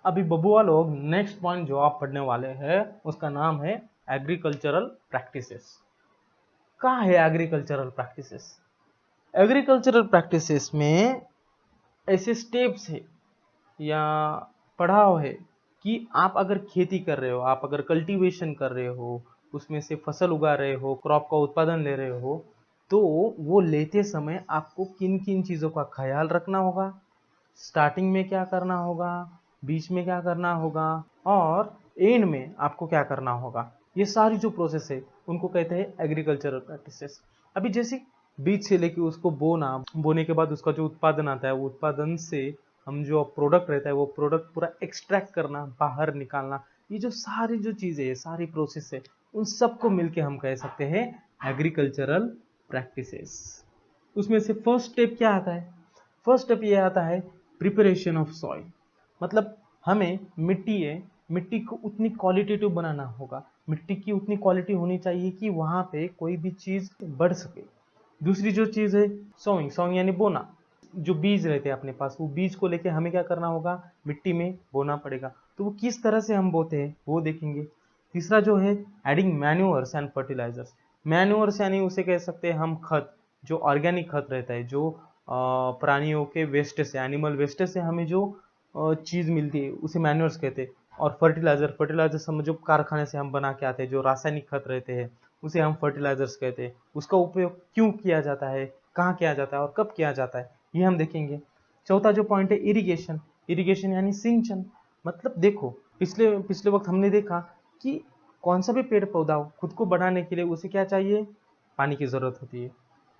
अभी बबुआ लोग नेक्स्ट पॉइंट जो आप पढ़ने वाले हैं उसका नाम है एग्रीकल्चरल प्रैक्टिसेस। क्या है एग्रीकल्चरल प्रैक्टिसेस? एग्रीकल्चरल प्रैक्टिसेस में ऐसे स्टेप्स है या पढ़ाव है कि आप अगर खेती कर रहे हो, आप अगर कल्टीवेशन कर रहे हो, उसमें से फसल उगा रहे हो, क्रॉप का उत्पादन ले रहे हो, तो वो लेते समय आपको किन किन चीज़ों का ख्याल रखना होगा, स्टार्टिंग में क्या करना होगा, बीच में क्या करना होगा और एंड में आपको क्या करना होगा। ये सारी जो प्रोसेस है उनको कहते हैं एग्रीकल्चरल प्रैक्टिसेस। अभी जैसे बीज से लेके उसको बोना, बोने के बाद उसका जो उत्पादन आता है, वो उत्पादन से हम जो प्रोडक्ट रहता है वो प्रोडक्ट पूरा एक्सट्रैक्ट करना, बाहर निकालना, ये जो सारी जो चीज़ें है, सारी प्रोसेस है, उन सबको मिलके हम कह सकते हैं एग्रीकल्चरल प्रैक्टिसेस। उसमें से फर्स्ट स्टेप क्या आता है? फर्स्ट स्टेप ये आता है प्रिपरेशन ऑफ सॉइल। मतलब हमें मिट्टी है, मिट्टी को उतनी क्वालिटेटिव बनाना होगा, मिट्टी की उतनी क्वालिटी होनी चाहिए कि वहाँ पे कोई भी चीज़ बढ़ सके। दूसरी जो चीज़ है सोइंग, सोइंग यानी बोना। जो बीज रहते हैं अपने पास, वो बीज को लेके हमें क्या करना होगा, मिट्टी में बोना पड़ेगा। तो वो किस तरह से हम बोते हैं वो देखेंगे। तीसरा जो है adding manures and fertilisers. Manures यानी उसे कह सकते हैं हम खत, जो ऑर्गेनिक खत रहता है, जो प्राणियों के वेस्ट से, एनिमल वेस्ट से हमें जो चीज़ मिलती है उसे मैन्यूअर्स कहते हैं। और फर्टिलाइजर, फर्टिलाइजर हम जो कारखाने से हम बना के आते हैं, जो रासायनिक खत रहते हैं उसे हम फर्टिलाइजर्स कहते हैं। उसका उपयोग क्यों किया जाता है, कहाँ किया जाता है और कब किया जाता है, ये हम देखेंगे। चौथा जो पॉइंट है इरिगेशन। इरिगेशन यानी सिंचन। मतलब देखो पिछले पिछले वक्त हमने देखा कि कौन सा भी पेड़ पौधा हो, खुद को बढ़ाने के लिए उसे क्या चाहिए, पानी की जरूरत होती है।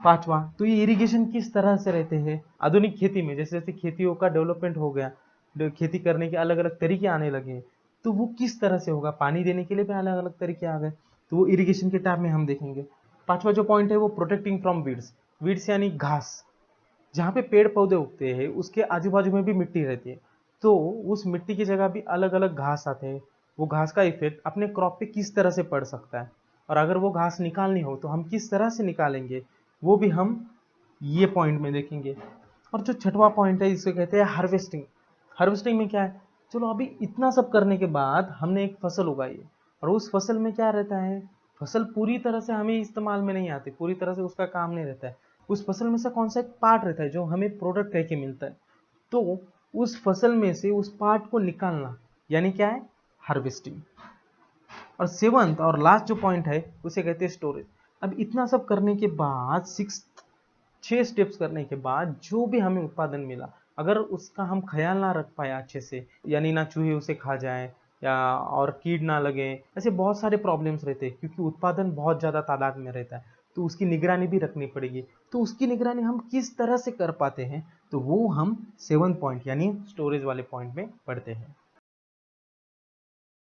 पांचवा, तो ये इरिगेशन किस तरह से रहते हैं आधुनिक खेती में, जैसे जैसे खेतियों का डेवलपमेंट हो गया, खेती करने के अलग अलग तरीके आने लगे, तो वो किस तरह से होगा, पानी देने के लिए भी अलग अलग तरीके आ गए, तो वो इरिगेशन के टाइप में हम देखेंगे। पांचवा जो पॉइंट है वो प्रोटेक्टिंग फ्रॉम वीड्स। वीड्स यानी घास। जहाँ पे पेड़ पौधे उगते हैं उसके आजू बाजू में भी मिट्टी रहती है, तो उस मिट्टी की जगह भी अलग अलग घास आते हैं। वो घास का इफेक्ट अपने क्रॉप पे किस तरह से पड़ सकता है, और अगर वो घास निकालनी हो तो हम किस तरह से निकालेंगे, वो भी हम ये पॉइंट में देखेंगे। और जो छठवां पॉइंट है इसे कहते हैं हार्वेस्टिंग। हार्वेस्टिंग में क्या है, चलो अभी इतना सब करने के बाद हमने एक फसल उगाई है, और उस फसल में क्या रहता है, फसल पूरी तरह से हमें इस्तेमाल में नहीं आती, पूरी तरह से उसका काम नहीं रहता है। उस फसल में से कौन सा एक पार्ट रहता है जो हमें प्रोडक्ट कह के मिलता है, तो उस फसल में से उस पार्ट को निकालना यानी क्या है, हार्वेस्टिंग। और सेवंथ और लास्ट जो पॉइंट है उसे कहते हैं स्टोरेज। अब इतना सब करने के बाद 6 स्टेप्स करने के बाद जो भी हमें उत्पादन मिला, अगर उसका हम ख्याल ना रख पाए अच्छे से, यानी ना चूहे उसे खा जाए या और कीड़ ना लगे, ऐसे बहुत सारे प्रॉब्लम्स रहते हैं क्योंकि उत्पादन बहुत ज़्यादा तादाद में रहता है, तो उसकी निगरानी भी रखनी पड़ेगी। तो उसकी निगरानी हम किस तरह से कर पाते हैं, तो वो हम 7 पॉइंट यानी स्टोरेज वाले पॉइंट में पढ़ते हैं।